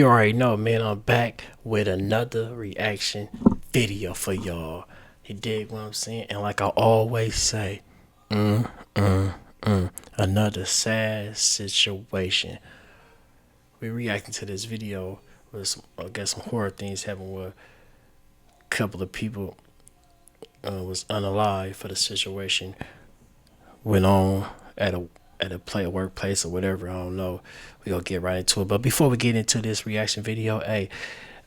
You already know, man, I'm back with another reaction video for y'all. You dig what I'm saying? And like I always say, another sad situation. We reacting to this video with some horror things happening where a couple of people was unalive for the situation went on at a workplace or whatever. I don't know. We gonna get right into it. But before we get into this reaction video, hey,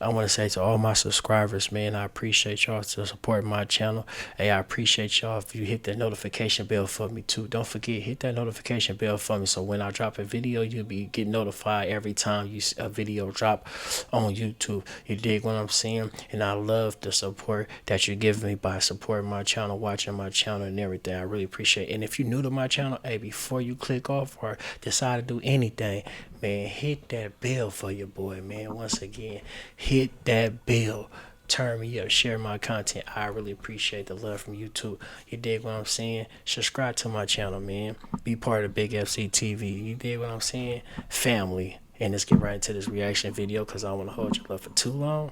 I want to say to all my subscribers, man, I appreciate y'all to support my channel. Hey, I appreciate y'all if you hit that notification bell for me too. Don't forget, hit that notification bell for me so when I drop a video, you'll be getting notified every time you see a video drop on YouTube. You dig what I'm saying? And I love the support that you're giving me by supporting my channel, watching my channel and everything. I really appreciate it. And if you're new to my channel, hey, before you click off or decide to do anything, man, hit that bell for your boy, man. Once again, hit that bell. Turn me up. Share my content. I really appreciate the love from you too. You dig what I'm saying? Subscribe to my channel, man. Be part of Big FC TV. You dig what I'm saying? Family. And let's get right into this reaction video because I don't want to hold your love for too long.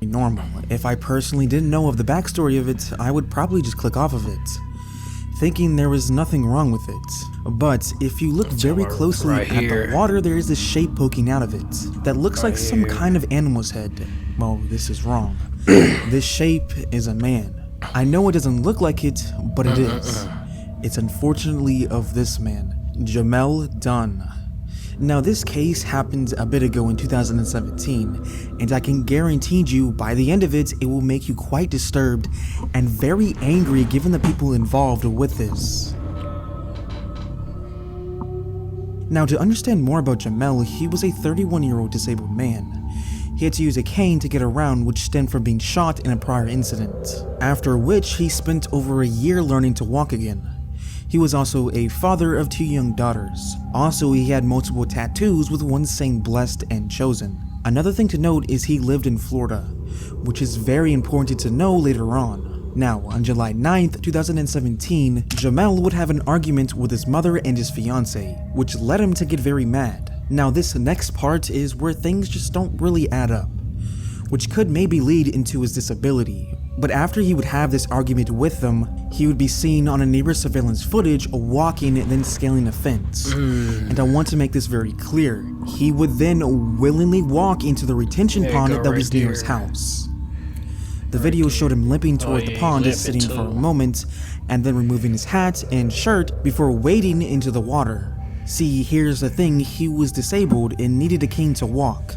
Normal. If I personally didn't know of the backstory of it, I would probably just click off of it, thinking there was nothing wrong with it. But if you look very closely at the water, there is this shape poking out of it that looks like some kind of animal's head. Well, this is wrong. This shape is a man. I know it doesn't look like it, but it is. It's unfortunately of this man, Jamel Dunn. Now, this case happened a bit ago in 2017, and I can guarantee you by the end of it, it will make you quite disturbed and very angry given the people involved with this. Now, to understand more about Jamel, he was a 31-year-old disabled man. He had to use a cane to get around, which stemmed from being shot in a prior incident, after which he spent over a year learning to walk again. He was also a father of 2 young daughters. Also, he had multiple tattoos, with one saying blessed and chosen. Another thing to note is he lived in Florida, which is very important to know later on. Now, on July 9th, 2017, Jamel would have an argument with his mother and his fiance, which led him to get very mad. Now, this next part is where things just don't really add up, which could maybe lead into his disability. But after he would have this argument with them, he would be seen on a neighbor's surveillance footage walking and then scaling a fence. And I want to make this very clear. He would then willingly walk into the retention pond that was near his house. The video showed him limping toward the pond, sitting for a moment, and then removing his hat and shirt before wading into the water. See, here's the thing, he was disabled and needed a cane to walk.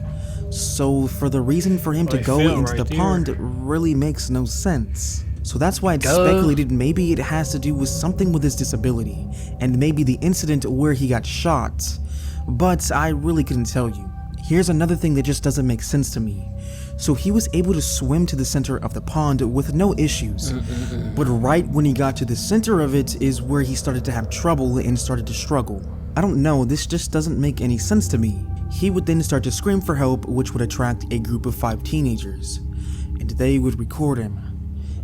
So for the reason for him to go into the pond really makes no sense. So that's why it's speculated maybe it has to do with something with his disability, and maybe the incident where he got shot. But I really couldn't tell you. Here's another thing that just doesn't make sense to me. So he was able to swim to the center of the pond with no issues. But right when he got to the center of it is where he started to have trouble and started to struggle. I don't know, this just doesn't make any sense to me. He would then start to scream for help, which would attract a group of 5 teenagers, and they would record him.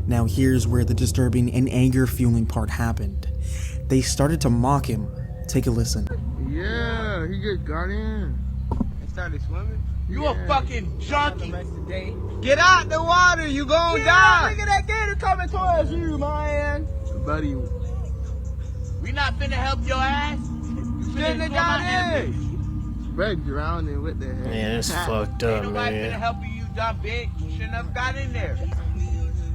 Now here's where the disturbing and anger-fueling part happened. They started to mock him. Take a listen. Yeah, he just got in. And started swimming? You Yeah. a fucking junkie. Get out the water, you gonna die. Look at that gator coming towards you, man. Buddy, We not finna help your ass. You finna down in. bro, drowning. What the hell? Man, it's fucked Ain't up, nobody finna man. help you, you dumb bitch. You shouldn't have got in there.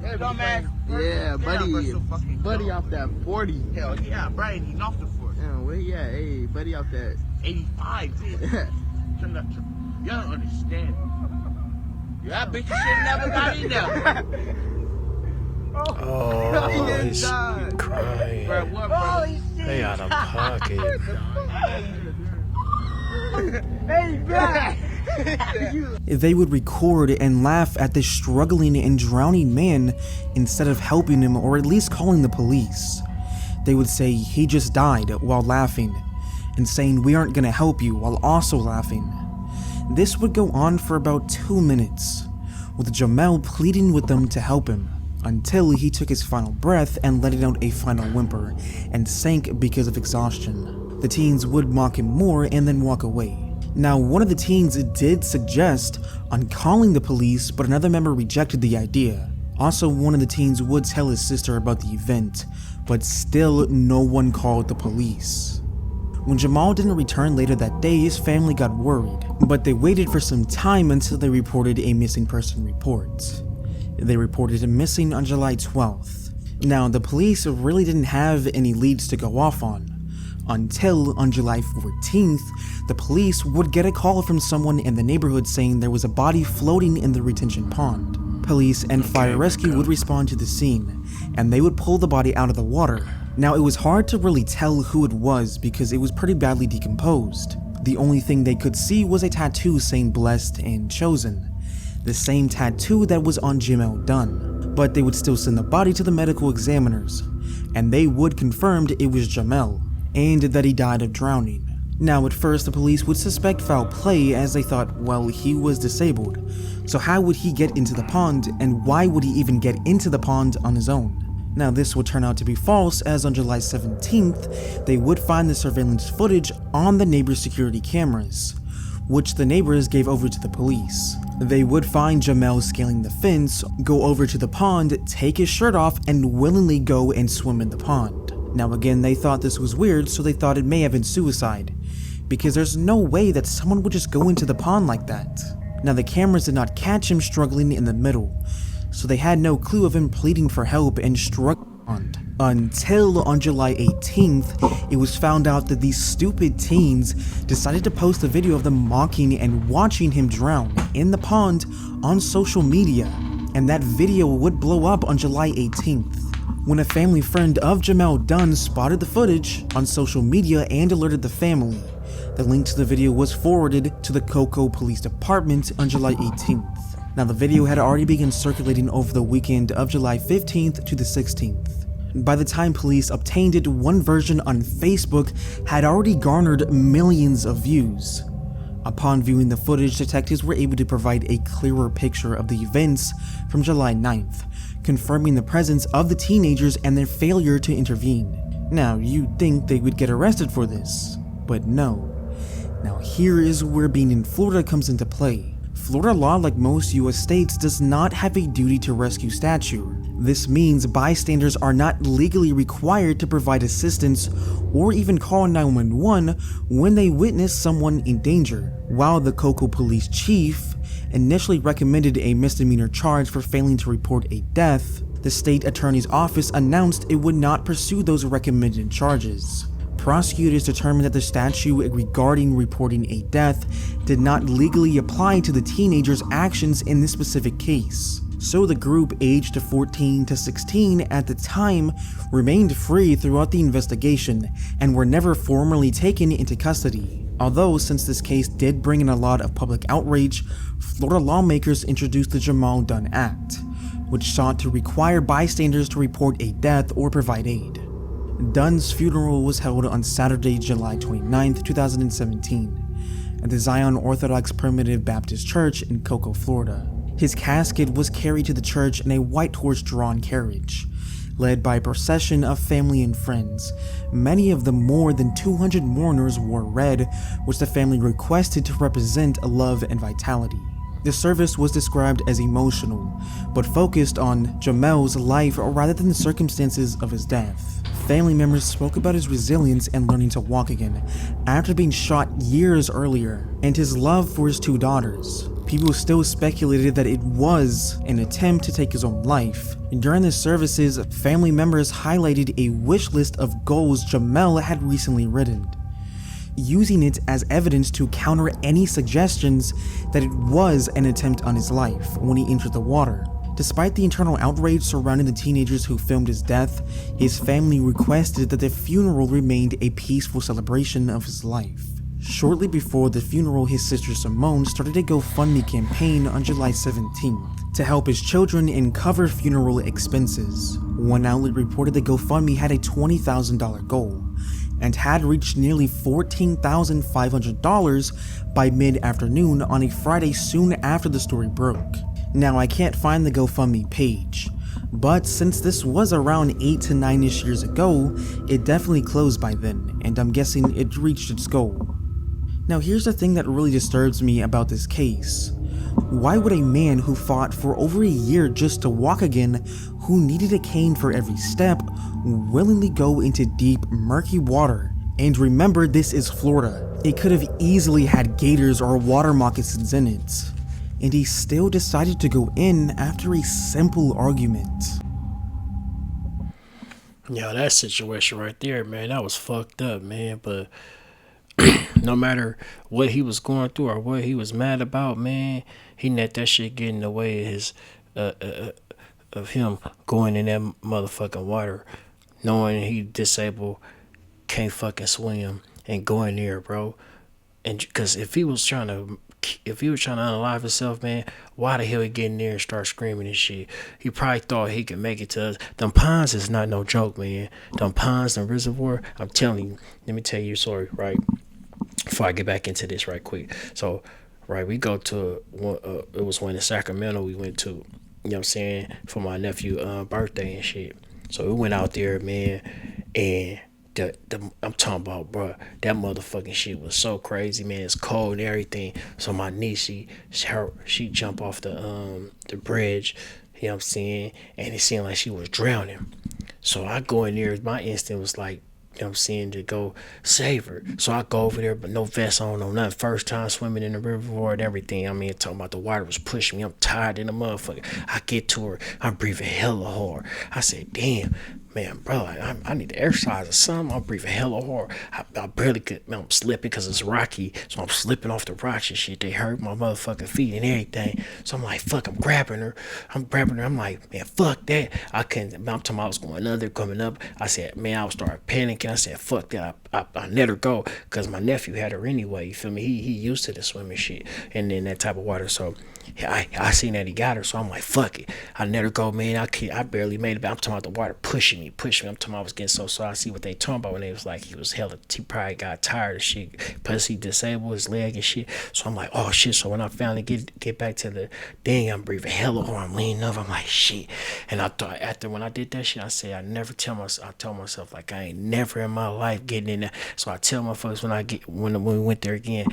Dumbass. Yeah, Damn, bro, so fucking buddy dumb. off that 40. Hell yeah, Brian, he's off the fort. Damn, where he at? Hey, buddy off that. 85, bitch. Y'all don't understand. Yeah, bitch, you should never got in there. Oh, he's crying. Bro, what, bro? They out of pocket. Hey, bro. They would record and laugh at this struggling and drowning man instead of helping him or at least calling the police. They would say he just died while laughing, and saying we aren't gonna help you while also laughing. This would go on for about 2 minutes, with Jamel pleading with them to help him, until he took his final breath and letting out a final whimper, and sank because of exhaustion. The teens would mock him more and then walk away. Now, one of the teens did suggest on calling the police, but another member rejected the idea. Also, one of the teens would tell his sister about the event, but still no one called the police. When Jamal didn't return later that day, his family got worried, but they waited for some time until they reported a missing person report. They reported him missing on July 12th. Now, the police really didn't have any leads to go off on, until on July 14th, the police would get a call from someone in the neighborhood saying there was a body floating in the retention pond. Police and fire rescue would respond to the scene, and they would pull the body out of the water. Now, it was hard to really tell who it was because it was pretty badly decomposed. The only thing they could see was a tattoo saying blessed and chosen, the same tattoo that was on Jamel Dunn. But they would still send the body to the medical examiners, and they would confirm it was Jamel, and that he died of drowning. Now, at first, the police would suspect foul play as they thought, well, he was disabled, so how would he get into the pond, and why would he even get into the pond on his own? Now, this would turn out to be false, as on July 17th, they would find the surveillance footage on the neighbors' security cameras, which the neighbors gave over to the police. They would find Jamel scaling the fence, go over to the pond, take his shirt off, and willingly go and swim in the pond. Now again, they thought this was weird, so they thought it may have been suicide, because there's no way that someone would just go into the pond like that. Now, the cameras did not catch him struggling in the middle, so they had no clue of him pleading for help and struggling until on July 18th, it was found out that these stupid teens decided to post a video of them mocking and watching him drown in the pond on social media, and that video would blow up on July 18th. When a family friend of Jamel Dunn spotted the footage on social media and alerted the family, the link to the video was forwarded to the Cocoa Police Department on July 18th. Now, the video had already begun circulating over the weekend of July 15th to the 16th. By the time police obtained it, one version on Facebook had already garnered millions of views. Upon viewing the footage, detectives were able to provide a clearer picture of the events from July 9th, confirming the presence of the teenagers and their failure to intervene. Now, you'd think they would get arrested for this, but no. Now, here is where being in Florida comes into play. Florida law, like most US states, does not have a duty to rescue stature. This means bystanders are not legally required to provide assistance or even call 911 when they witness someone in danger. While the Cocoa Police Chief initially recommended a misdemeanor charge for failing to report a death, the state attorney's office announced it would not pursue those recommended charges. Prosecutors determined that the statute regarding reporting a death did not legally apply to the teenagers' actions in this specific case. So the group, aged 14 to 16 at the time, remained free throughout the investigation and were never formally taken into custody. Although, since this case did bring in a lot of public outrage, Florida lawmakers introduced the Jamel Dunn Act, which sought to require bystanders to report a death or provide aid. Dunn's funeral was held on Saturday, July 29, 2017, at the Zion Orthodox Primitive Baptist Church in Cocoa, Florida. His casket was carried to the church in a white horse-drawn carriage, led by a procession of family and friends. Many of the more than 200 mourners wore red, which the family requested to represent love and vitality. The service was described as emotional, but focused on Jamel's life rather than the circumstances of his death. Family members spoke about his resilience and learning to walk again after being shot years earlier, and his love for his two daughters. People still speculated that it was an attempt to take his own life. During the services, family members highlighted a wish list of goals Jamel had recently written, using it as evidence to counter any suggestions that it was an attempt on his life when he entered the water. Despite the internal outrage surrounding the teenagers who filmed his death, his family requested that the funeral remained a peaceful celebration of his life. Shortly before the funeral, his sister Simone started a GoFundMe campaign on July 17th to help his children and cover funeral expenses. One outlet reported that GoFundMe had a $20,000 goal and had reached nearly $14,500 by mid-afternoon on a Friday soon after the story broke. Now, I can't find the GoFundMe page, but since this was around 8 to 9-ish years ago, it definitely closed by then, and I'm guessing it reached its goal. Now here's the thing that really disturbs me about this case. Why would a man who fought for over a year just to walk again, who needed a cane for every step, willingly go into deep, murky water? And remember, this is Florida. It could have easily had gators or water moccasins in it. And he still decided to go in after a simple argument. Yo, that situation right there, man, that was fucked up, man. But no matter what he was going through or what he was mad about, man, he let that shit get in the way of his of him going in that motherfucking water, knowing he disabled, can't fucking swim, and going there, bro. And because if he was trying to unalive himself, man, why the hell he get in there and start screaming and shit? He probably thought he could make it to us. Them ponds is not no joke, man. Them ponds and reservoir, I'm telling you. Let me tell you a story, right? Before I get back into this right quick. So, right, we go to, it was when in Sacramento we went to, you know what I'm saying, for my nephew birthday and shit. So we went out there, man, and I'm talking about, bro, that motherfucking shit was so crazy, man. It's cold and everything. So my niece, she jumped off the bridge, you know what I'm saying, and it seemed like she was drowning. So I go in there, my instinct was like, you know what I'm saying, to go save her. So I go over there, but no vest on, no nothing. First time swimming in the river and everything. I mean, talking about the water was pushing me. I'm tired in the motherfucker. I get to her. I'm breathing hella hard. I said, damn, man, bro, I need to exercise or something. I'm breathing hella hard. I barely could, man, I'm slipping because it's rocky. So I'm slipping off the rocks and shit. They hurt my motherfucking feet and everything. So I'm like, fuck, I'm grabbing her. I'm like, man, fuck that. I couldn't, I'm talking about I was going under, coming up. I said, man, I started panicking. I said, fuck that. I let her go because my nephew had her anyway. You feel me? He used to the swimming shit and then that type of water. So I seen that he got her, so I'm like, fuck it. I let her go, man. I barely made it, but I'm talking about the water pushing me. I'm talking about I was getting so I see what they talking about when they was like, he probably got tired of shit. Plus he disabled his leg and shit. So I'm like, oh shit. So when I finally get back to the thing, I'm breathing hella hard. I'm leaning up. I'm like, shit. And I thought after when I did that shit, I said, I tell myself like I ain't never in my life getting in there. So I tell my folks when we went there again,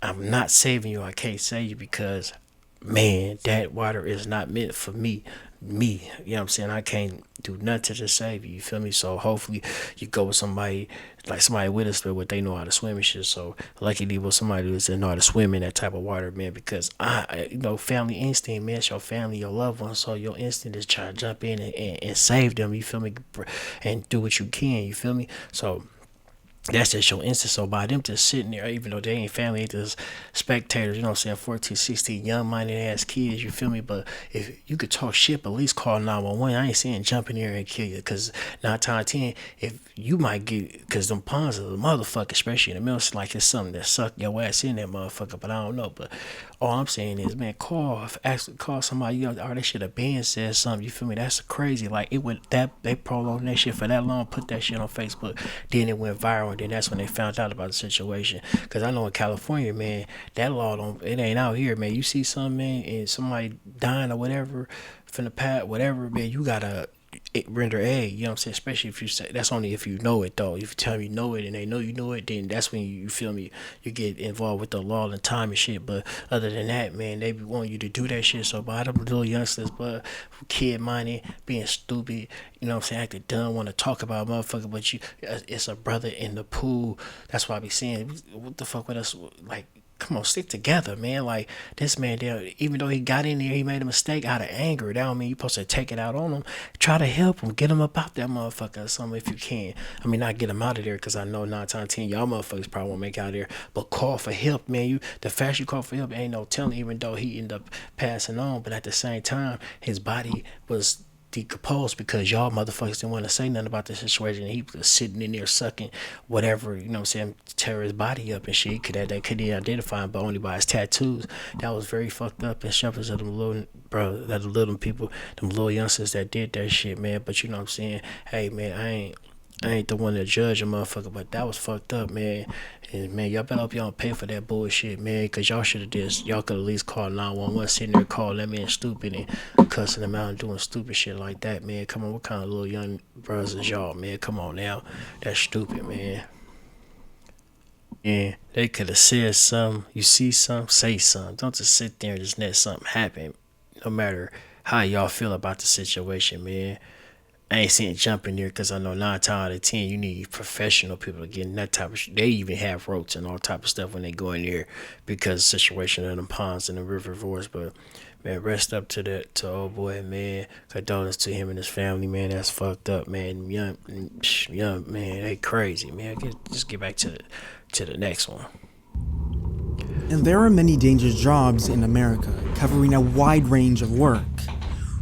I'm not saving you. I can't save you because, man, that water is not meant for me, you know what I'm saying? I can't do nothing to save you feel me? So hopefully you go with somebody with us, but they know how to swim and shit. So luckily with somebody that know how to swim in that type of water, man, because family instinct, man, it's your family, your loved ones, so your instinct is trying to jump in and save them, you feel me, and do what you can, you feel me? So that's just your instinct. So by them just sitting there, even though they ain't family, they just spectators, you know what I'm saying, 14, 16, young-minded ass kids, you feel me? But if you could talk shit, but at least call 911. I ain't saying jump in there and kill you, because 9 times out of 10, if you might get, because them ponds are the motherfucker, especially in the middle, it's like it's something that suck your ass in that motherfucker, but I don't know. But all I'm saying is, man, call somebody, or they should have been said something, you feel me? That's crazy. Like, they prolonged that shit for that long, put that shit on Facebook, then it went viral. And then that's when they found out about the situation. Because I know in California, man, that law it ain't out here, man. You see something, man, and somebody dying or whatever from the past, whatever, man, you gotta render aid, you know what I'm saying? Especially if you say, that's only if you know it, though. If you tell them you know it and they know you know it, then that's when you feel me, you get involved with the law and time and shit. But other than that, man, they be wanting you to do that shit. So by them little youngsters, but kid minded, being stupid, you know what I'm saying, acting dumb, want to talk about motherfucker, but it's a brother in the pool. That's why I be saying, what the fuck with us, like, come on, stick together, man. Like, this man there, even though he got in there, he made a mistake out of anger. That don't mean you're supposed to take it out on him. Try to help him, get him up out that motherfucker or something if you can. I mean, not get him out of there, because I know 9 times 10 y'all motherfuckers probably won't make it out of there, but call for help, man. The faster you call for help, ain't no telling, even though he ended up passing on, but at the same time, his body was decomposed because y'all motherfuckers didn't want to say nothing about the situation. He was sitting in there sucking whatever, you know what I'm saying, tear his body up and shit. They couldn't identify him, but only by his tattoos. That was very fucked up. And shepherds of them little people, them little youngsters that did that shit, man. But you know what I'm saying, hey man, I ain't the one to judge a motherfucker, but that was fucked up, man. And man, y'all better hope y'all don't pay for that bullshit, man, because y'all should have y'all could at least call 911, sitting there calling that man stupid and cussing them out and doing stupid shit like that, man. Come on, what kind of little young brothers is y'all, man? Come on now. That's stupid, man. And they could have said something. You see something, say something. Don't just sit there and just let something happen. No matter how y'all feel about the situation, man. I ain't saying jump in there because I know 9 times out of 10 you need professional people to get in that type of shit. They even have ropes and all type of stuff when they go in there because of the situation of them ponds and the river voice. But man, rest up to old boy, man. Condolences to him and his family, man. That's fucked up, man. Young man, they crazy, man. Just get back to the next one. And there are many dangerous jobs in America, covering a wide range of work.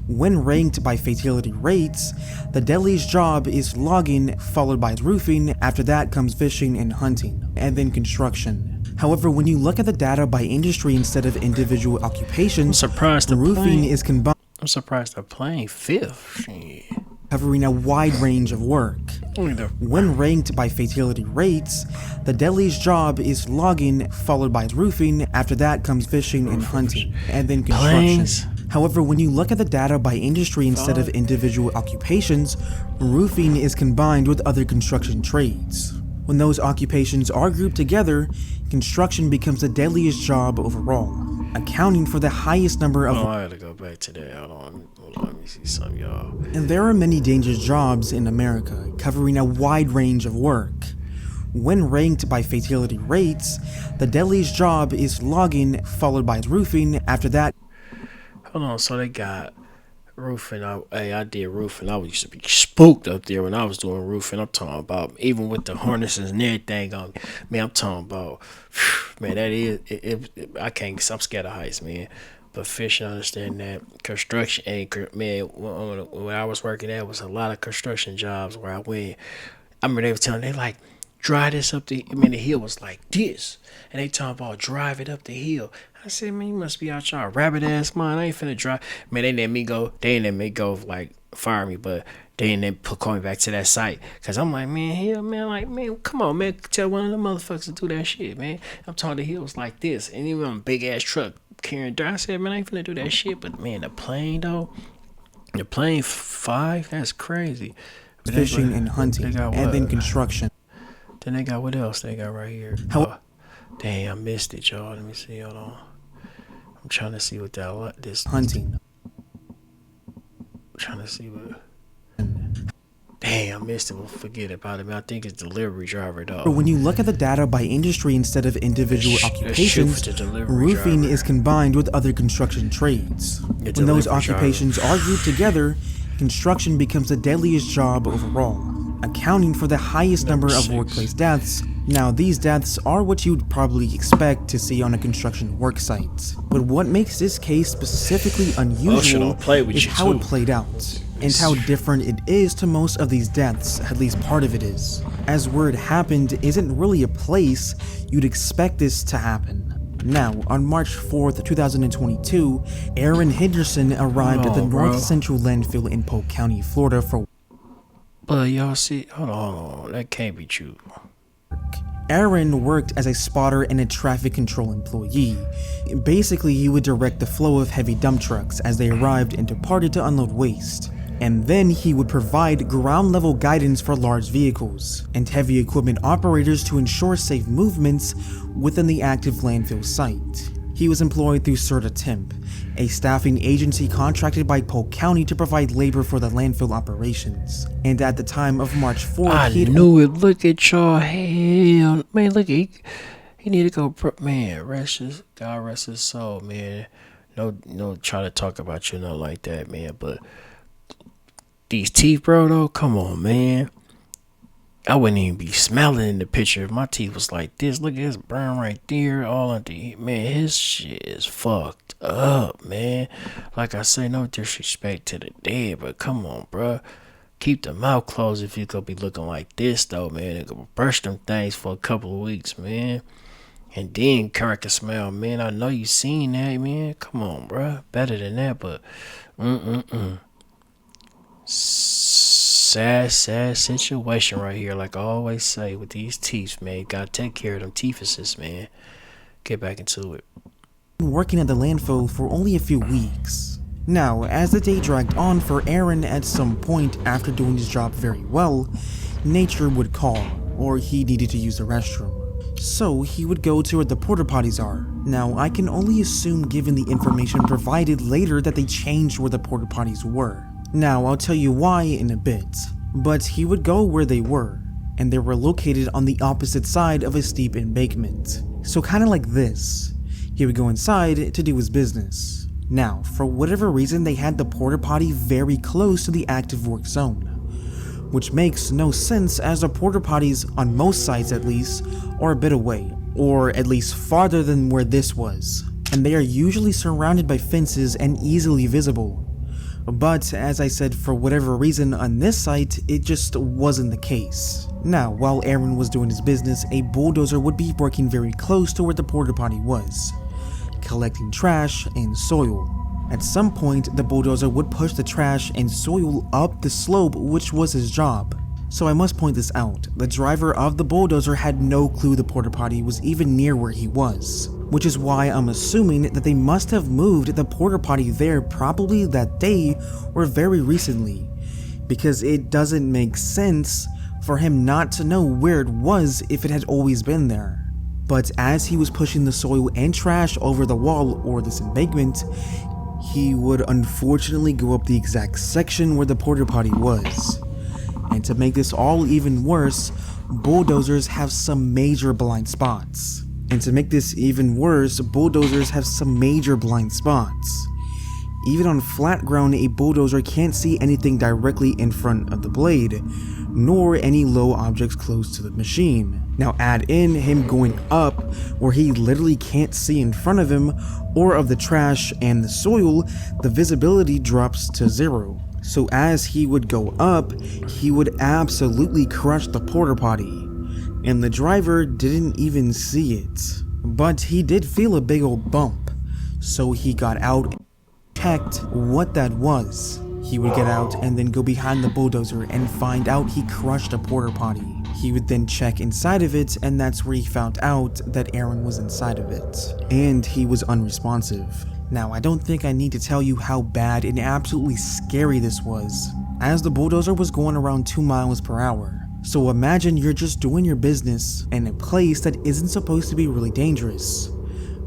When ranked by fatality rates, the deadliest job is logging, followed by roofing, after that comes fishing and hunting, and then construction. However, when you look at the data by industry instead of individual occupations, I'm surprised the roofing is combined, I'm surprised they're playing fifth. Shit. covering a wide range of work. When ranked by fatality rates, the deadliest job is logging, followed by roofing, after that comes fishing and hunting, and then construction. Planes. However, when you look at the data by industry instead of individual occupations, roofing is combined with other construction trades. When those occupations are grouped together, construction becomes the deadliest job overall, accounting for the highest number of. Oh, I gotta go back to that. Hold on, let me see something, y'all. And there are many dangerous jobs in America, covering a wide range of work. When ranked by fatality rates, the deadliest job is logging, followed by roofing, after that. Hold on, so they got roofing. I did roofing. I used to be spooked up there when I was doing roofing. I'm talking about even with the harnesses and everything on. Man, I'm talking about, man, that is, I can't, I'm scared of heights, man. But fishing, I understand that. Construction, man, when I was working, there was a lot of construction jobs where I went. I remember they were telling, they like, drive this up the, the hill was like this. And they talking about drive it up the hill. I said, man, you must be out y'all rabbit ass mind. I ain't finna drive. Man, they ain't let me go. They ain't let me go, like, fire me, but they ain't let me call me back to that site. Cause I'm like, man, hell, man, like, man, come on, man. Tell one of the motherfuckers to do that shit, man. I'm talking the hills like this. And even on a big ass truck carrying dirt. I said, man, I ain't finna do that shit. But man, the plane though, the plane 5, that's crazy. But Fishing and hunting, and then construction. Then they got what else they got right here? Dang, I missed it, y'all. Let me see. Hold on. I'm trying to see what this Hunting. I'm trying to see what. Damn, I missed it. Well, forget about it. Man, I think it's delivery driver, though. When you look at the data by industry instead of individual occupations, roofing is combined with other construction trades. When those occupations are grouped together, construction becomes the deadliest job overall, accounting for the highest number of workplace deaths. Now, these deaths are what you'd probably expect to see on a construction work site. But what makes this case specifically unusual is how it played out, and how different it is to most of these deaths, at least part of it is. As where it happened isn't really a place you'd expect this to happen. Now, on March 4th, 2022, Aaron Henderson arrived at the North Central landfill in Polk County, Florida for. But y'all see, hold on, that can't be true. Aaron worked as a spotter and a traffic control employee. Basically, he would direct the flow of heavy dump trucks as they arrived and departed to unload waste. And then he would provide ground-level guidance for large vehicles and heavy equipment operators to ensure safe movements within the active landfill site. He was employed through Serta Temp, a staffing agency contracted by Polk County to provide labor for the landfill operations. And at the time of March 4th, I knew it. Look at y'all. Hell, man, look, he need to go, man, God rest his soul, man. No, try to talk about you, like that, man, but these teeth, bro, though, come on, man. I wouldn't even be smelling in the picture if my teeth was like this. Look at this burn right there. All of the, man, his shit is fucked up, man. Like I say, no disrespect to the dead, but come on, bro. Keep the mouth closed if you could be looking like this, though, man. It could burst them things for a couple of weeks, man. And then crack a smell, man. I know you seen that, man. Come on, bro. Better than that, but sad situation right here. Like I always say with these teeth, man, you gotta take care of them teethuses, man. Get back into it. Working at the landfill for only a few weeks. Now, as the day dragged on for Aaron, at some point after doing his job very well, nature would call, or he needed to use the restroom. So he would go to where the porta potties are. Now, I can only assume given the information provided later that they changed where the porta potties were. Now, I'll tell you why in a bit. But he would go where they were, and they were located on the opposite side of a steep embankment. So kinda like this. He would go inside to do his business. Now, for whatever reason, they had the porta potty very close to the active work zone, which makes no sense as the porta potties, on most sites at least, are a bit away, or at least farther than where this was, and they are usually surrounded by fences and easily visible. But as I said, for whatever reason on this site, it just wasn't the case. Now, while Aaron was doing his business, a bulldozer would be working very close to where the porta potty was, collecting trash and soil. At some point, the bulldozer would push the trash and soil up the slope, which was his job. So I must point this out, the driver of the bulldozer had no clue the porta potty was even near where he was, which is why I'm assuming that they must have moved the porta potty there probably that day or very recently, because it doesn't make sense for him not to know where it was if it had always been there. But as he was pushing the soil and trash over the wall or this embankment, he would unfortunately go up the exact section where the porta potty was. And to make this all even worse, bulldozers have some major blind spots. Even on flat ground, a bulldozer can't see anything directly in front of the blade, nor any low objects close to the machine. Now add in him going up, where he literally can't see in front of him or of the trash and the soil, the visibility drops to 0. So as he would go up, he would absolutely crush the porta potty, and the driver didn't even see it. But he did feel a big old bump, so he got out and checked what that was. He would get out and then go behind the bulldozer and find out he crushed a porta potty. He would then check inside of it, and that's where he found out that Aaron was inside of it, and he was unresponsive. Now, I don't think I need to tell you how bad and absolutely scary this was, as the bulldozer was going around 2 miles per hour. So imagine you're just doing your business in a place that isn't supposed to be really dangerous,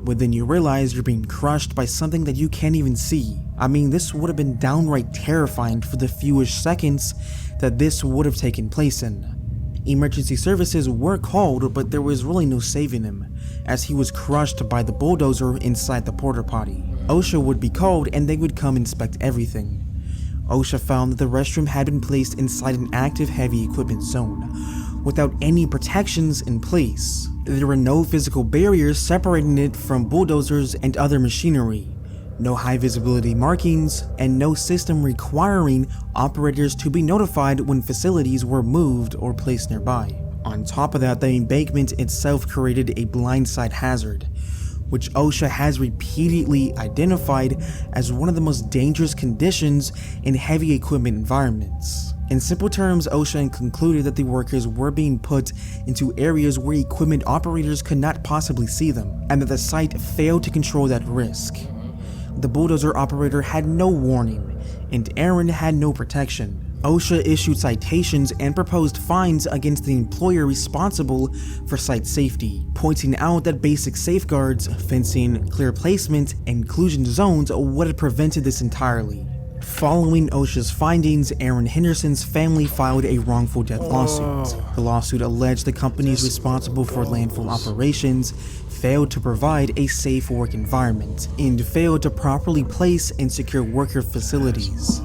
but then you realize you're being crushed by something that you can't even see. I mean, this would have been downright terrifying for the fewish seconds that this would have taken place in. Emergency services were called, but there was really no saving him, as he was crushed by the bulldozer inside the porta potty. OSHA would be called and they would come inspect everything. OSHA found that the restroom had been placed inside an active heavy equipment zone, without any protections in place. There were no physical barriers separating it from bulldozers and other machinery, no high visibility markings, and no system requiring operators to be notified when facilities were moved or placed nearby. On top of that, the embankment itself created a blindside hazard, which OSHA has repeatedly identified as one of the most dangerous conditions in heavy equipment environments. In simple terms, OSHA concluded that the workers were being put into areas where equipment operators could not possibly see them, and that the site failed to control that risk. The bulldozer operator had no warning, and Aaron had no protection. OSHA issued citations and proposed fines against the employer responsible for site safety, pointing out that basic safeguards, fencing, clear placement, and inclusion zones would have prevented this entirely. Following OSHA's findings, Aaron Henderson's family filed a wrongful death lawsuit. The lawsuit alleged the companies responsible for landfill operations failed to provide a safe work environment and failed to properly place and secure worker facilities.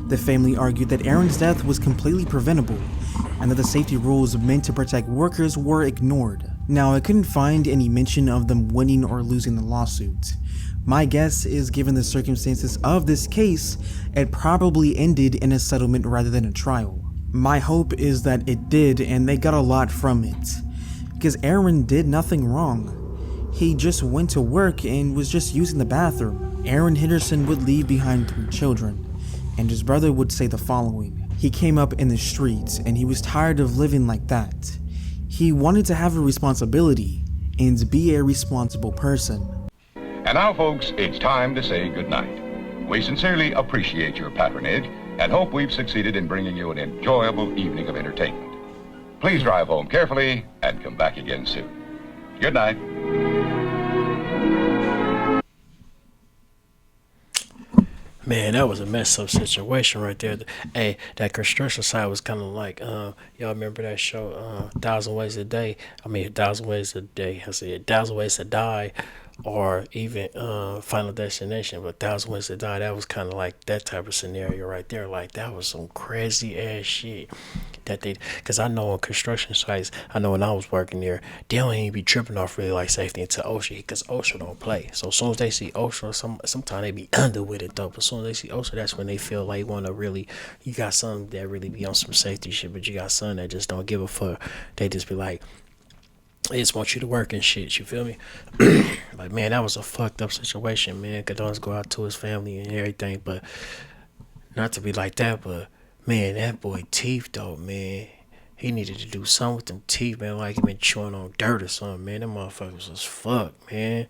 The family argued that Aaron's death was completely preventable and that the safety rules meant to protect workers were ignored. Now, I couldn't find any mention of them winning or losing the lawsuit. My guess is, given the circumstances of this case, it probably ended in a settlement rather than a trial. My hope is that it did and they got a lot from it, because Aaron did nothing wrong. He just went to work and was just using the bathroom. Aaron Henderson would leave behind 3 children, and his brother would say the following: he came up in the streets and he was tired of living like that. He wanted to have a responsibility and be a responsible person. And now, folks, it's time to say goodnight. We sincerely appreciate your patronage and hope we've succeeded in bringing you an enjoyable evening of entertainment. Please drive home carefully and come back again soon. Good night. Man, that was a messed up situation right there. Hey, that construction site was kind of like, y'all remember that show, Thousand Ways a Day? I mean, A Thousand Ways a Day. I said, A Thousand Ways to Die, or even Final Destination. But Thousand Ways to Die, that was kind of like that type of scenario right there. Like, that was some crazy ass shit that they, because I know on construction sites, I know when I was working there, they don't even be tripping off really like safety into OSHA, because OSHA don't play. So as soon as they see OSHA, sometimes they be under with it though. But as soon as they see OSHA, that's when they feel like want to really, you got some that really be on some safety shit, but you got some that just don't give a fuck. They just be like, they just want you to work and shit. You feel me? Like, man, that was a fucked up situation, man. Condolences go out to his family and everything, but not to be like that, but man, that boy teeth though, man. He needed to do something with them teeth, man. Like he been chewing on dirt or something, man. Them motherfuckers was fucked, man.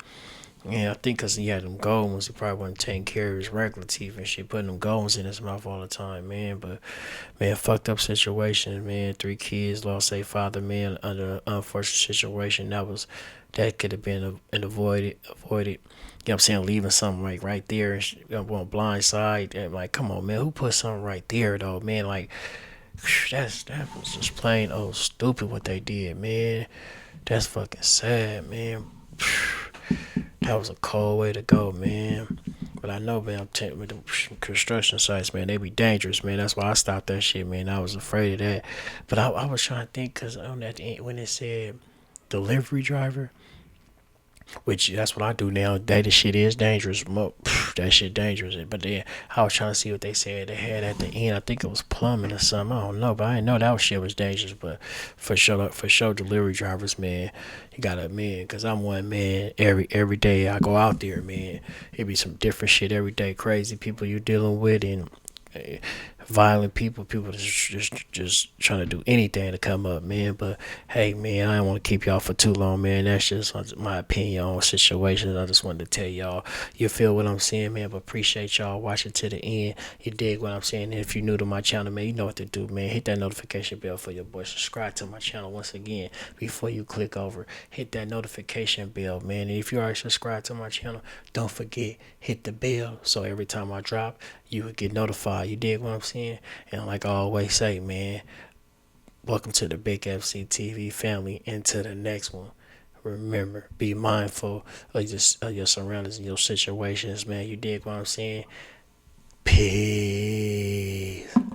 Yeah, I think because he had them gold ones, he probably wasn't taking care of his regular teeth and shit, putting them gold ones in his mouth all the time, man. But, man, fucked up situation, man. 3 kids lost their father, man, under an unfortunate situation. That could have been avoided. You know what I'm saying? Leaving something like right there on blind side. And like, come on, man. Who put something right there, though, man? Like, that was just plain old stupid what they did, man. That's fucking sad, man. That was a cold way to go, man. But I know, man, with the construction sites, man, they be dangerous, man. That's why I stopped that shit, man. I was afraid of that. But I was trying to think, because on that end, when it said delivery driver, which that's what I do now. That shit is dangerous. That shit dangerous. But then I was trying to see what they said they had at the end. I think it was plumbing or something. I don't know, but I didn't know that shit was dangerous. But for sure, delivery drivers, man, you gotta admit, because I'm one, man. Every day I go out there, man, it be some different shit every day. Crazy people you dealing with, and violent people just trying to do anything to come up, man. But hey, man, I don't want to keep y'all for too long, man. That's just my opinion on situations. I just wanted to tell y'all, you feel what I'm saying, man. But appreciate y'all watching to the end. You dig what I'm saying? And if you're new to my channel, man, you know what to do, man. Hit that notification bell for your boy. Subscribe to my channel once again before you click over. Hit that notification bell, man. And if you already subscribed to my channel, don't forget, hit the bell so every time I drop, you would get notified. You dig what I'm saying? And like I always say, man, welcome to the Big FC TV family and to the next one. Remember, be mindful of your surroundings and your situations, man. You dig what I'm saying? Peace.